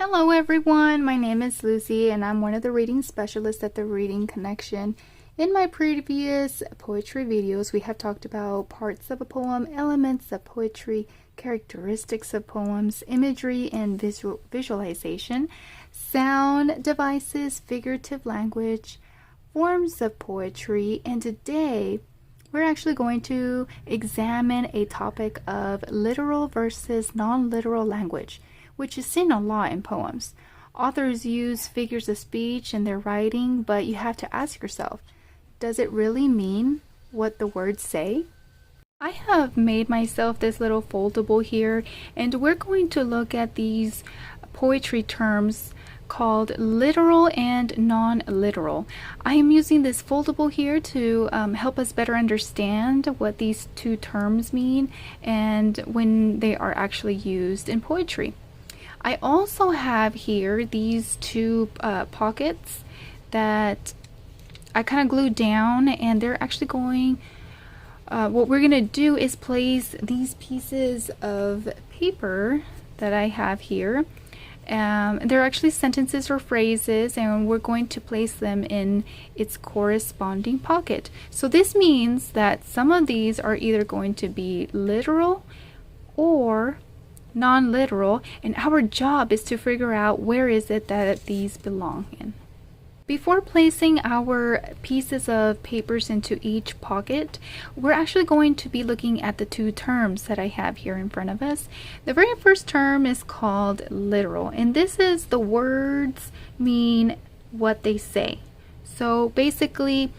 Hello everyone, my name is Lucy and I'm one of the reading specialists at the Reading Connection. In my previous poetry videos, we have talked about parts of a poem, elements of poetry, characteristics of poems, imagery and visualization, sound devices, figurative language, forms of poetry, and today we're actually going to examine a topic of literal versus non-literal language, which is seen a lot in poems. Authors use figures of speech in their writing, but you have to ask yourself, does it really mean what the words say? I have made myself this little foldable here, and we're going to look at these poetry terms called literal and non-literal. I am using this foldable here to help us better understand what these two terms mean and when they are actually used in poetry. I also have here these two pockets that I kind of glued down, and they're actually going, what we're going to do is place these pieces of paper that I have here. They're actually sentences or phrases, and we're going to place them in its corresponding pocket. So this means that some of these are either going to be literal or non-literal, and our job is to figure out where is it that these belong in. Before placing our pieces of papers into each pocket, we're actually going to be looking at the two terms that I have here in front of us. The very first term is called literal, and this is the words mean what they say. So basically,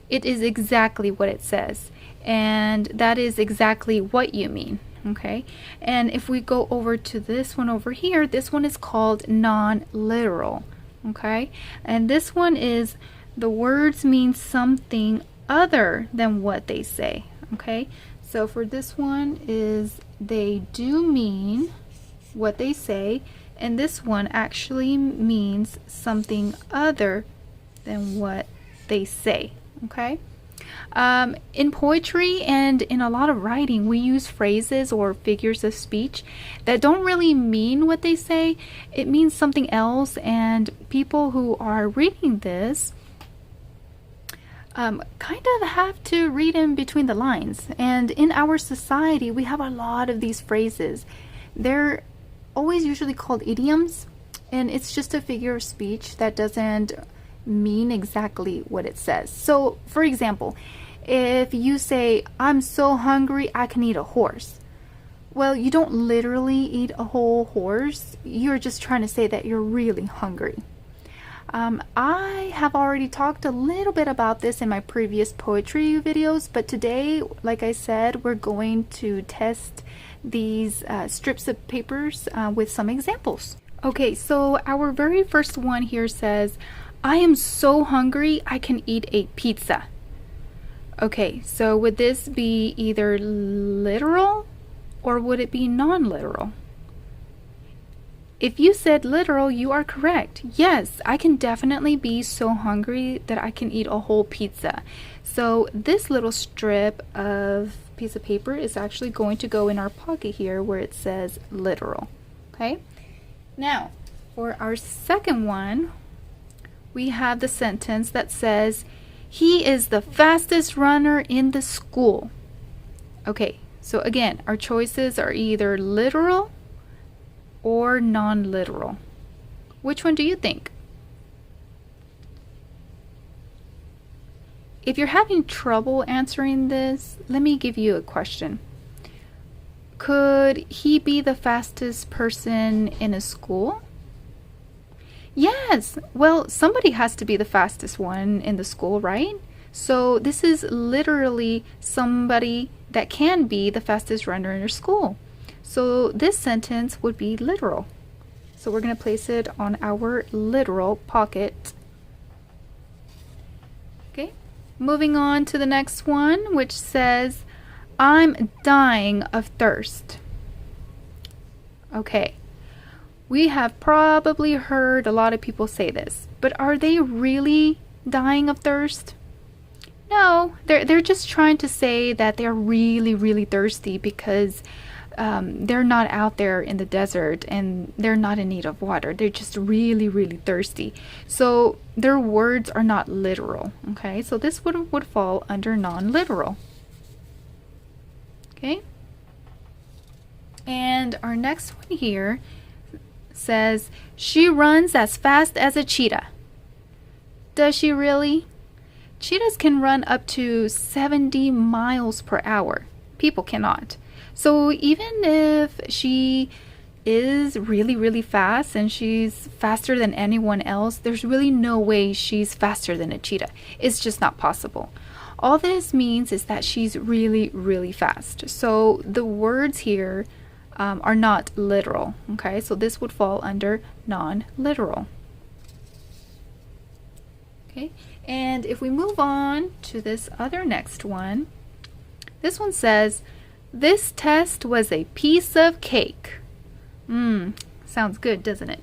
it is exactly what it says, and that is exactly what you mean. Okay, and if we go over to this one over here, this one is called non-literal. Okay, and this one is the words mean something other than what they say. Okay, so for this one is they do mean what they say, and this one actually means something other than what they say. Okay, in poetry and in a lot of writing, we use phrases or figures of speech that don't really mean what they say. It means something else, and people who are reading this kind of have to read in between the lines. And in our society, we have a lot of these phrases. They're always usually called idioms, and it's just a figure of speech that doesn't mean exactly what it says. So, for example, if you say, "I'm so hungry, I can eat a horse." Well, you don't literally eat a whole horse. You're just trying to say that you're really hungry. I have already talked a little bit about this in my previous poetry videos, but today, like I said, we're going to test these strips of papers with some examples. Okay, so our very first one here says, "I am so hungry, I can eat a pizza." Okay, so would this be either literal or would it be non-literal? If you said literal, you are correct. Yes, I can definitely be so hungry that I can eat a whole pizza. So this little strip of piece of paper is actually going to go in our pocket here where it says literal. Okay, now for our second one, we have the sentence that says, "He is the fastest runner in the school." Okay, so again, our choices are either literal or non-literal. Which one do you think? If you're having trouble answering this, let me give you a question. Could he be the fastest person in a school? Yes, well, somebody has to be the fastest one in the school, right? So this is literally somebody that can be the fastest runner in your school. So this sentence would be literal. So we're going to place it on our literal pocket. Okay, moving on to the next one, which says, "I'm dying of thirst." Okay. We have probably heard a lot of people say this, but are they really dying of thirst? No, they're just trying to say that they're really, really thirsty because they're not out there in the desert and they're not in need of water. They're just really, really thirsty. So their words are not literal. Okay, so this would fall under non-literal. Okay, and our next one here says, she runs as fast as a cheetah. Does she really? Cheetahs can run up to 70 miles per hour. People cannot. So even if she is really, really fast and she's faster than anyone else, there's really no way she's faster than a cheetah. It's just not possible. All this means is that she's really, really fast. So the words here are not literal. Okay, so this would fall under non-literal. Okay, and if we move on to this other next one, this one says, this test was a piece of cake. Sounds good, doesn't it?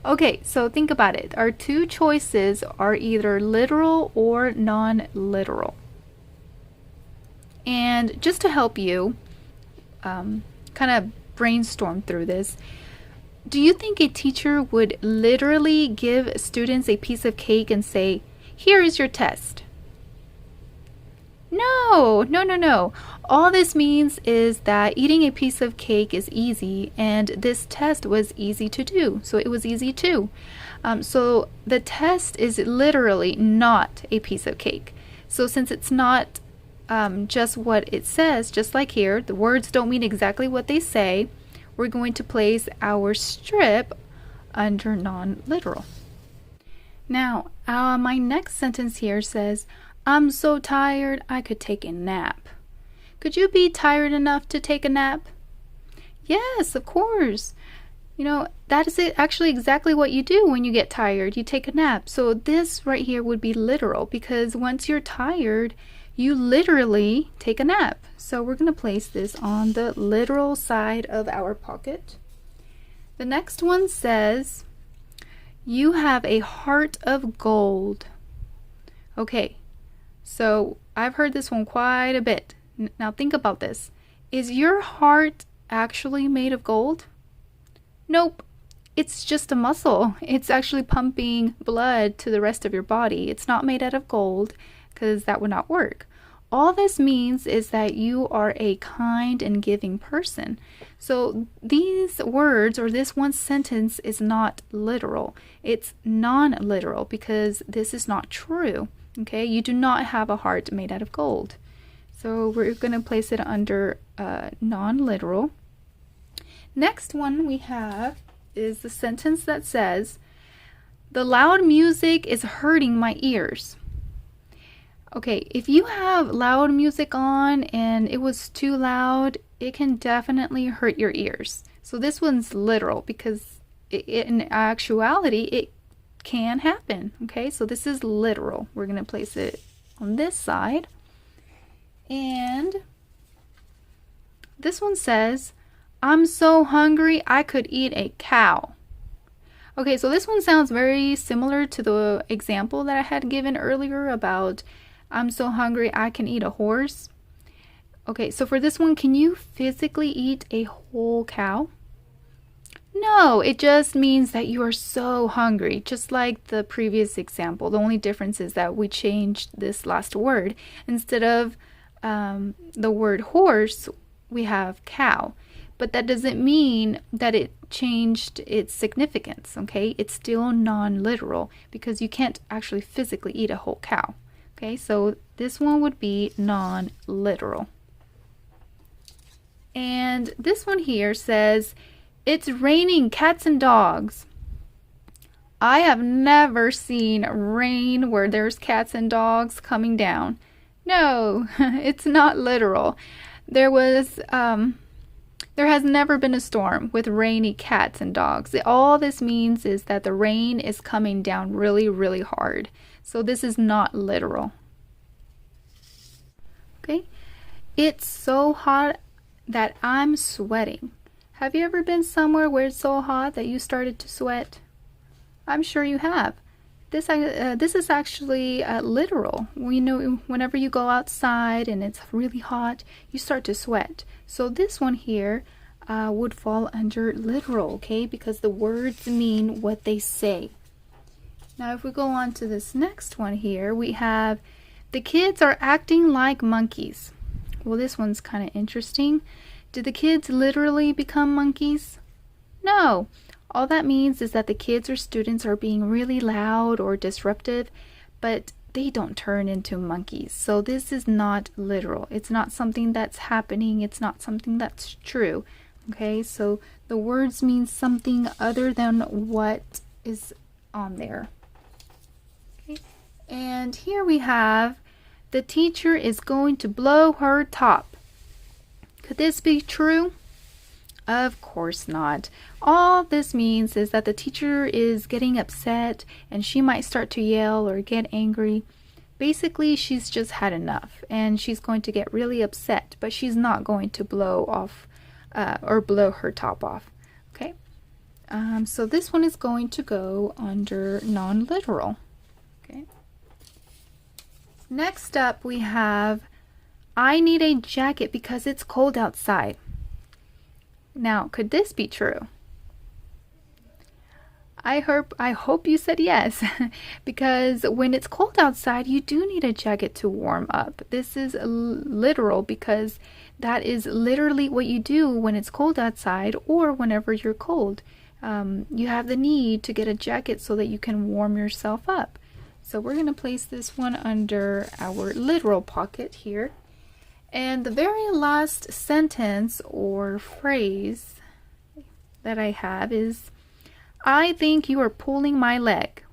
Okay, so think about it. Our two choices are either literal or non-literal. And just to help you kind of brainstorm through this, do you think a teacher would literally give students a piece of cake and say, here is your test? No. All this means is that eating a piece of cake is easy, and this test was easy to do, so it was easy too. So the test is literally not a piece of cake. So since it's not just what it says, just like here, the words don't mean exactly what they say, we're going to place our strip under non-literal. Now, my next sentence here says, I'm so tired I could take a nap. Could you be tired enough to take a nap? Yes, of course. You know, that is actually exactly what you do when you get tired. You take a nap. So this right here would be literal, because once you're tired, you literally take a nap. So we're going to place this on the literal side of our pocket. The next one says, you have a heart of gold. Okay, so I've heard this one quite a bit. Now think about this. Is your heart actually made of gold? Nope. It's just a muscle. It's actually pumping blood to the rest of your body. It's not made out of gold, because that would not work. All this means is that you are a kind and giving person. So these words, or this one sentence, is not literal. It's non-literal, because this is not true. Okay, you do not have a heart made out of gold. So we're going to place it under non-literal. Next one we have is the sentence that says, the loud music is hurting my ears. Okay, if you have loud music on and it was too loud, it can definitely hurt your ears. So this one's literal, because in actuality, it can happen. Okay, so this is literal. We're going to place it on this side. And this one says, I'm so hungry I could eat a cow. Okay, so this one sounds very similar to the example that I had given earlier about I'm so hungry I can eat a horse. Okay, so for this one, can you physically eat a whole cow? No, it just means that you are so hungry, just like the previous example. The only difference is that we changed this last word. Instead of the word horse, we have cow. But that doesn't mean that it changed its significance, okay? It's still non-literal, because you can't actually physically eat a whole cow. Okay, so this one would be non-literal. And this one here says, it's raining cats and dogs. I have never seen rain where there's cats and dogs coming down. No, it's not literal. There has never been a storm with rainy cats and dogs. All this means is that the rain is coming down really, really hard. So this is not literal. Okay, it's so hot that I'm sweating. Have you ever been somewhere where it's so hot that you started to sweat? I'm sure you have. This is actually literal. We know whenever you go outside and it's really hot, you start to sweat. So this one here would fall under literal, okay? Because the words mean what they say. Now if we go on to this next one here, we have the kids are acting like monkeys. Well, this one's kind of interesting. Did the kids literally become monkeys? No. All that means is that the kids or students are being really loud or disruptive, but they don't turn into monkeys. So this is not literal. It's not something that's happening. It's not something that's true. Okay, so the words mean something other than what is on there. Okay. And here we have the teacher is going to blow her top. Could this be true? Of course not. All this means is that the teacher is getting upset and she might start to yell or get angry. Basically, she's just had enough and she's going to get really upset, but she's not going to blow off or blow her top off. Okay, so this one is going to go under non-literal. Okay. Next up, we have I need a jacket because it's cold outside. Now, could this be true? I hope you said yes, because when it's cold outside, you do need a jacket to warm up. This is literal because that is literally what you do when it's cold outside or whenever you're cold. You have the need to get a jacket so that you can warm yourself up. So we're going to place this one under our literal pocket here. And the very last sentence or phrase that I have is, I think you are pulling my leg.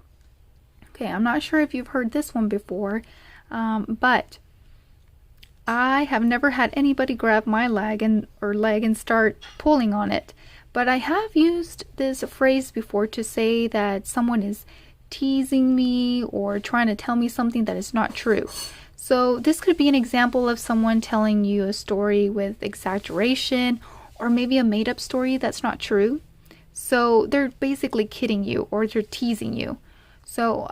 Okay, I'm not sure if you've heard this one before, but I have never had anybody grab my leg and start pulling on it. But I have used this phrase before to say that someone is teasing me or trying to tell me something that is not true. So this could be an example of someone telling you a story with exaggeration or maybe a made-up story that's not true. So they're basically kidding you or they're teasing you. So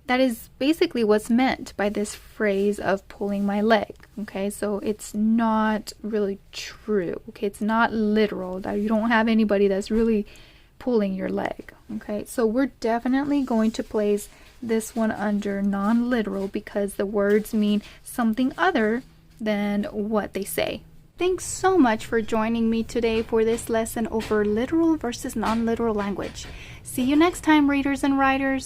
that is basically what's meant by this phrase of pulling my leg. Okay, so it's not really true. Okay, it's not literal. That you don't have anybody that's really pulling your leg. Okay, so we're definitely going to place this one under non-literal because the words mean something other than what they say. Thanks so much for joining me today for this lesson over literal versus non-literal language. See you next time, readers and writers.